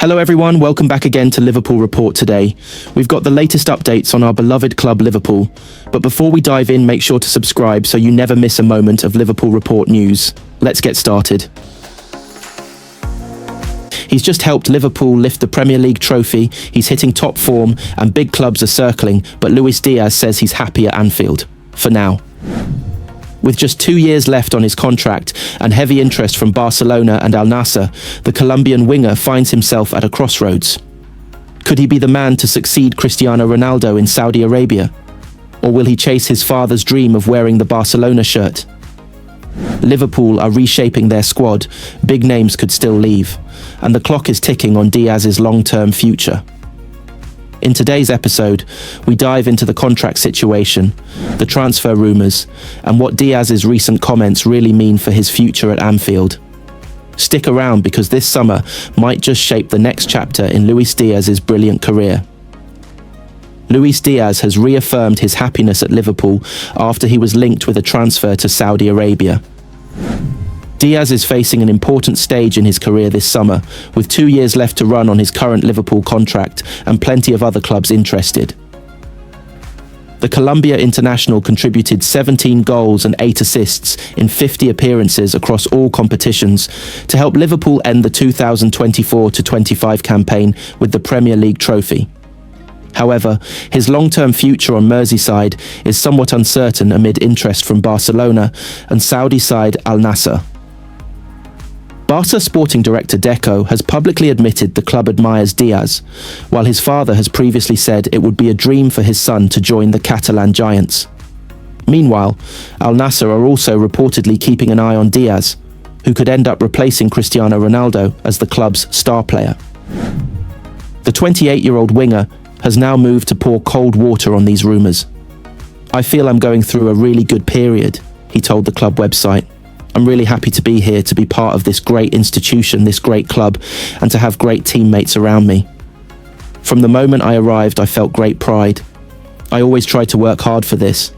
Hello everyone, welcome back again to Liverpool Report today. We've got the latest updates on our beloved club Liverpool, but before we dive in, make sure to subscribe so you never miss a moment of Liverpool Report news. Let's get started. He's just helped Liverpool lift the Premier League trophy, he's hitting top form and big clubs are circling, but Luis Diaz says he's happy at Anfield. For now. With just 2 years left on his contract and heavy interest from Barcelona and Al Nassr, the Colombian winger finds himself at a crossroads. Could he be the man to succeed Cristiano Ronaldo in Saudi Arabia? Or will he chase his father's dream of wearing the Barcelona shirt? Liverpool are reshaping their squad, big names could still leave, and the clock is ticking on Diaz's long-term future. In today's episode, we dive into the contract situation, the transfer rumours, and what Diaz's recent comments really mean for his future at Anfield. Stick around because this summer might just shape the next chapter in Luis Diaz's brilliant career. Luis Diaz has reaffirmed his happiness at Liverpool after he was linked with a transfer to Saudi Arabia. Diaz is facing an important stage in his career this summer, with 2 years left to run on his current Liverpool contract and plenty of other clubs interested. The Colombia international contributed 17 goals and 8 assists in 50 appearances across all competitions to help Liverpool end the 2024-25 campaign with the Premier League trophy. However, his long-term future on Merseyside is somewhat uncertain amid interest from Barcelona and Saudi side Al Nassr. Barca sporting director Deco has publicly admitted the club admires Diaz, while his father has previously said it would be a dream for his son to join the Catalan giants. Meanwhile, Al Nassr are also reportedly keeping an eye on Diaz, who could end up replacing Cristiano Ronaldo as the club's star player. The 28-year-old winger has now moved to pour cold water on these rumours. "I feel I'm going through a really good period," he told the club website. "I'm really happy to be here, to be part of this great institution, this great club, and to have great teammates around me. From the moment I arrived, I felt great pride. I always tried to work hard for this.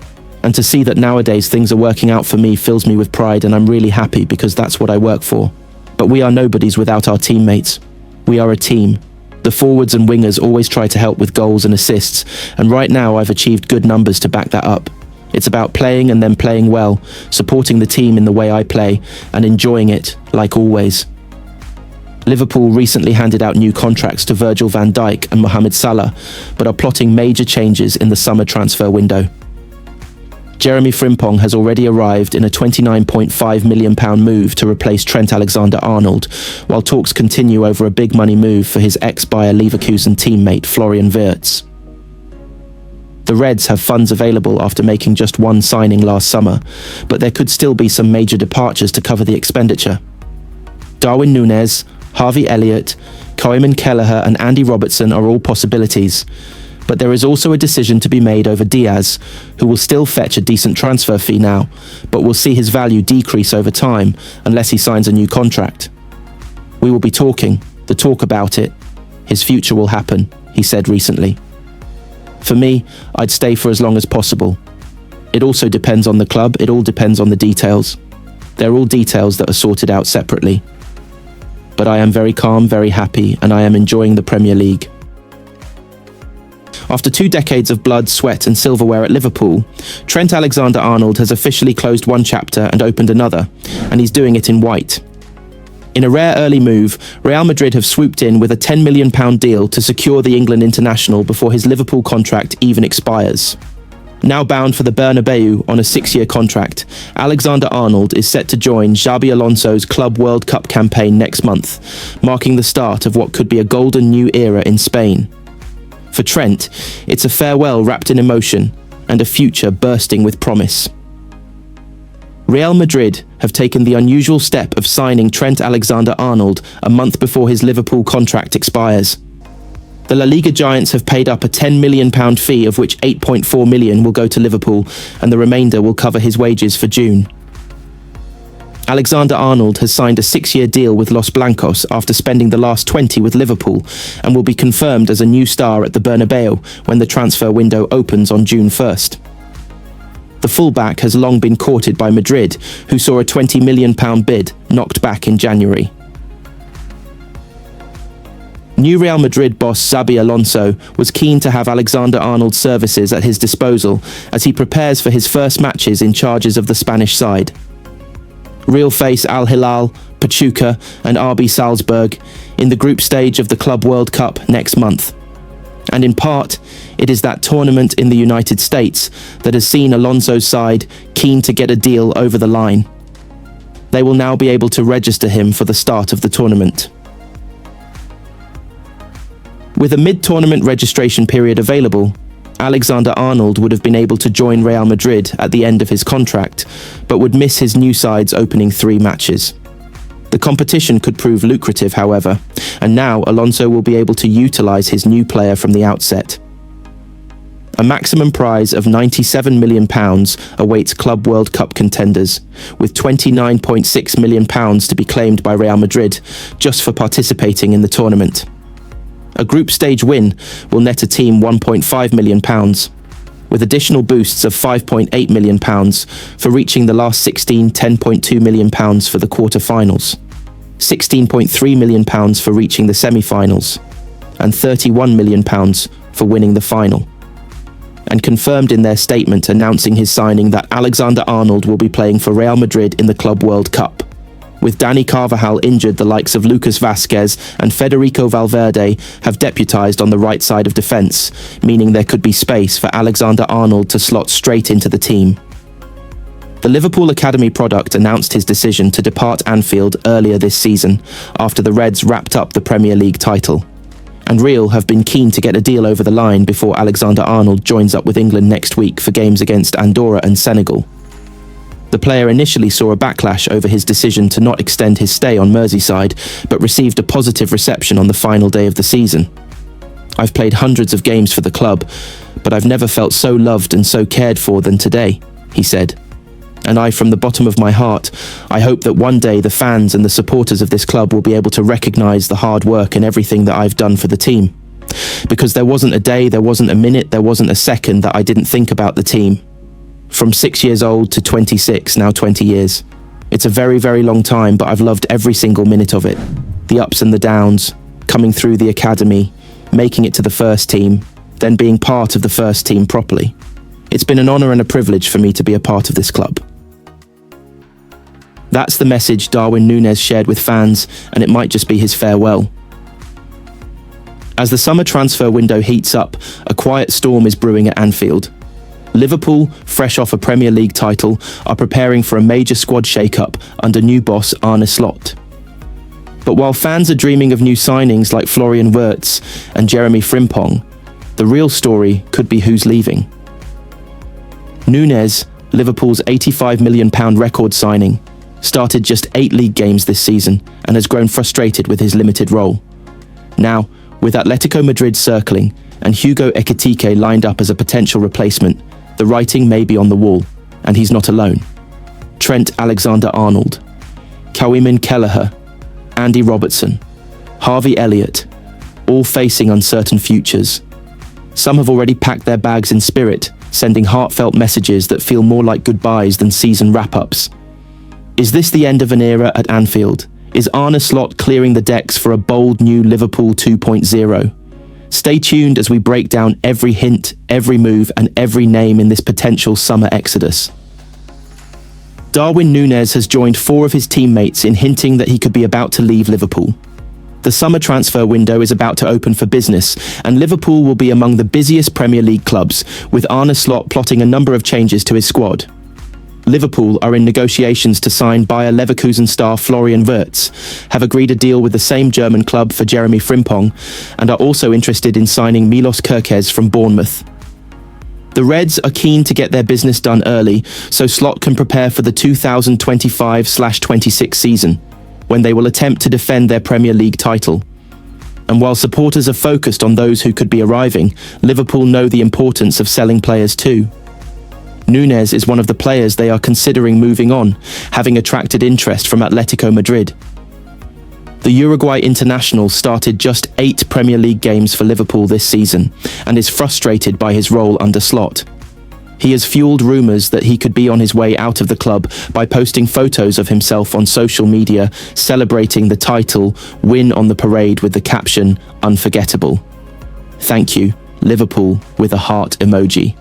And to see that nowadays things are working out for me fills me with pride, and I'm really happy because that's what I work for. But we are nobodies without our teammates. We are a team. The forwards and wingers always try to help with goals and assists, and right now I've achieved good numbers to back that up. It's about playing and then playing well, supporting the team in the way I play, and enjoying it, like always." Liverpool recently handed out new contracts to Virgil van Dijk and Mohamed Salah, but are plotting major changes in the summer transfer window. Jeremiafrimpong has already arrived in a £29.5 million move to replace Trent Alexander-Arnold, while talks continue over a big money move for his ex-Bayer Leverkusen teammate Florian Wirtz. The Reds have funds available after making just one signing last summer, but there could still be some major departures to cover the expenditure. Darwin Núñez, Harveyelliott, Koeman Kelleher and Andy Robertson are all possibilities, but there is also a decision to be made over Diaz, who will still fetch a decent transfer fee now, but will see his value decrease over time unless he signs a new contract. "We will be talking, the talk about it. His future will happen," he said recently. "For me, I'd stay for as long as possible. It also depends on the club, it all depends on the details. They're all details that are sorted out separately. But I am very calm, very happy, and I am enjoying the Premier League." After 2 decades of blood, sweat and silverware at Liverpool, Trent Alexander-Arnold has officially closed one chapter and opened another, and he's doing it in white. In a rare early move, Real Madrid have swooped in with a £10 million deal to secure the England international before his Liverpool contract even expires. Now bound for the Bernabeu on a 6-year contract, Alexander-Arnold is set to join Xabi Alonso's Club World Cup campaign next month, marking the start of what could be a golden new era in Spain. For Trent, it's a farewell wrapped in emotion and a future bursting with promise. Real Madrid have taken the unusual step of signing Trent Alexander-Arnold a month before his Liverpool contract expires. The La Liga giants have paid up a £10 million fee, of which £8.4 million will go to Liverpool, and the remainder will cover his wages for June. Alexander-Arnold has signed a 6-year deal with Los Blancos after spending the last 20 with Liverpool, and will be confirmed as a new star at the Bernabeu when the transfer window opens on June 1st. The fullback has long been courted by Madrid, who saw a £20 million bid knocked back in January. New Real Madrid boss Xabi Alonso was keen to have Alexander-Arnold's services at his disposal as he prepares for his first matches in charges of the Spanish side. Real face Al Hilal, Pachuca and RB Salzburg in the group stage of the Club World Cup next month. And in part, it is that tournament in the United States that has seen Alonso's side keen to get a deal over the line. They will now be able to register him for the start of the tournament. With a mid-tournament registration period available, Alexander-Arnold would have been able to join Real Madrid at the end of his contract, but would miss his new side's opening 3 matches. The competition could prove lucrative, however, and now Alonso will be able to utilise his new player from the outset. A maximum prize of £97 million awaits Club World Cup contenders, with £29.6 million to be claimed by Real Madrid just for participating in the tournament. A group stage win will net a team £1.5 million, with additional boosts of £5.8 million for reaching the last 16, £10.2 million for the quarter-finals, £16.3 million for reaching the semi-finals, and £31 million for winning the final. And confirmed in their statement announcing his signing that Alexander-Arnold will be playing for Real Madrid in the Club World Cup. With Dani Carvajal injured, the likes of Lucas Vázquez and Federico Valverde have deputised on the right side of defence, meaning there could be space for Alexander-Arnold to slot straight into the team. The Liverpool Academy product announced his decision to depart Anfield earlier this season, after the Reds wrapped up the Premier League title. And Real have been keen to get a deal over the line before Alexander-Arnold joins up with England next week for games against Andorra and Senegal. The player initially saw a backlash over his decision to not extend his stay on Merseyside, but received a positive reception on the final day of the season. "I've played hundreds of games for the club, but I've never felt so loved and so cared for than today," he said. "And from the bottom of my heart, I hope that one day the fans and the supporters of this club will be able to recognise the hard work and everything that I've done for the team. Because there wasn't a day, there wasn't a minute, there wasn't a second that I didn't think about the team. From 6 years old to 26, now 20 years. It's a very, very long time, but I've loved every single minute of it. The ups and the downs, coming through the academy, making it to the first team, then being part of the first team properly. It's been an honour and a privilege for me to be a part of this club." That's the message Darwin Núñez shared with fans, and it might just be his farewell. As the summer transfer window heats up, a quiet storm is brewing at Anfield. Liverpool, fresh off a Premier League title, are preparing for a major squad shake-up under new boss Arneslot. But while fans are dreaming of new signings like Florian Wirtz and Jeremiafrimpong, the real story could be who's leaving. Núñez, Liverpool's £85 million record signing, started just 8 league games this season and has grown frustrated with his limited role. Now, with Atletico Madrid circling and Hugo Ekitike lined up as a potential replacement, the writing may be on the wall, and he's not alone. Trent Alexander-Arnold, Kawimin Kelleher, Andy Robertson, Harveyelliott, all facing uncertain futures. Some have already packed their bags in spirit, sending heartfelt messages that feel more like goodbyes than season wrap-ups. Is this the end of an era at Anfield? Is Arneslot clearing the decks for a bold new Liverpool 2.0? Stay tuned as we break down every hint, every move, and every name in this potential summer exodus. Darwin Núñez has joined 4 of his teammates in hinting that he could be about to leave Liverpool. The summer transfer window is about to open for business, and Liverpool will be among the busiest Premier League clubs, with Arneslot plotting a number of changes to his squad. Liverpool are in negotiations to sign Bayer Leverkusen star Florian Wirtz, have agreed a deal with the same German club for Jeremiafrimpong, and are also interested in signing Milos Kerkez from Bournemouth. The Reds are keen to get their business done early, so Slot can prepare for the 2025/26 season, when they will attempt to defend their Premier League title. And while supporters are focused on those who could be arriving, Liverpool know the importance of selling players too. Núñez is one of the players they are considering moving on, having attracted interest from Atletico Madrid. The Uruguay international started just 8 Premier League games for Liverpool this season and is frustrated by his role under Slot. He has fueled rumours that he could be on his way out of the club by posting photos of himself on social media celebrating the title win on the parade with the caption, "Unforgettable. Thank you, Liverpool," with a heart emoji.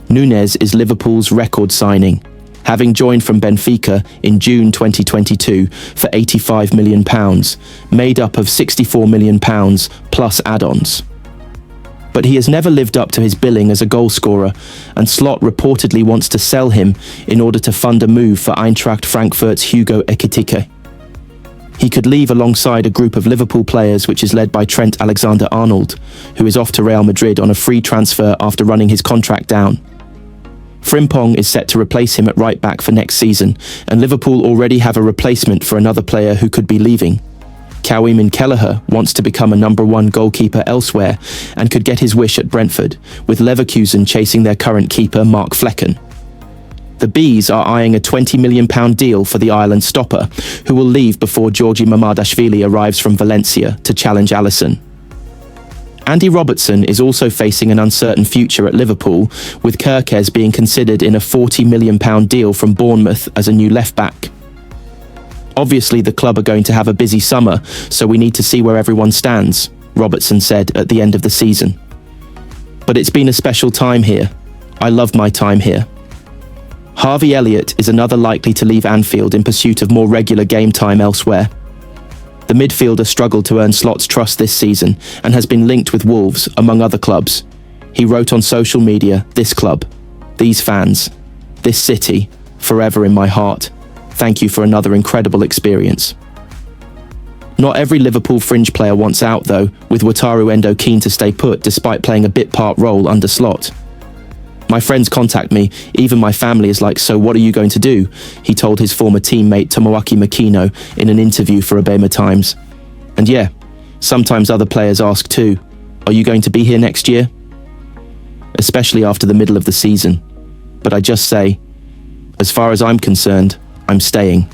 Núñez is Liverpool's record signing, having joined from Benfica in June 2022 for £85 million, made up of £64 million plus add-ons. But he has never lived up to his billing as a goalscorer, and Slot reportedly wants to sell him in order to fund a move for Eintracht Frankfurt's Hugo Ekitike. He could leave alongside a group of Liverpool players which is led by Trent Alexander-Arnold, who is off to Real Madrid on a free transfer after running his contract down. Frimpong is set to replace him at right back for next season, and Liverpool already have a replacement for another player who could be leaving. Kawhimin Kelleher wants to become a #1 goalkeeper elsewhere and could get his wish at Brentford, with Leverkusen chasing their current keeper Mark Flecken. The Bees are eyeing a £20 million deal for the Ireland stopper, who will leave before Georgi Mamardashvili arrives from Valencia to challenge Alisson. Andy Robertson is also facing an uncertain future at Liverpool, with Kerkez being considered in a £40 million deal from Bournemouth as a new left-back. Obviously, the club are going to have a busy summer, so we need to see where everyone stands, Robertson said at the end of the season. But it's been a special time here. I love my time here. Harveyelliott is another likely to leave Anfield in pursuit of more regular game time elsewhere. The midfielder struggled to earn Slot's trust this season and has been linked with Wolves, among other clubs. He wrote on social media, "This club, these fans, this city, forever in my heart. Thank you for another incredible experience." Not every Liverpool fringe player wants out though, with Wataru Endo keen to stay put despite playing a bit-part role under Slot. "My friends contact me, even my family is like, so what are you going to do?" he told his former teammate Tomoaki Makino in an interview for Obema Times. And yeah, sometimes other players ask too, "Are you going to be here next year?" Especially after the middle of the season. But I just say, as far as I'm concerned, I'm staying.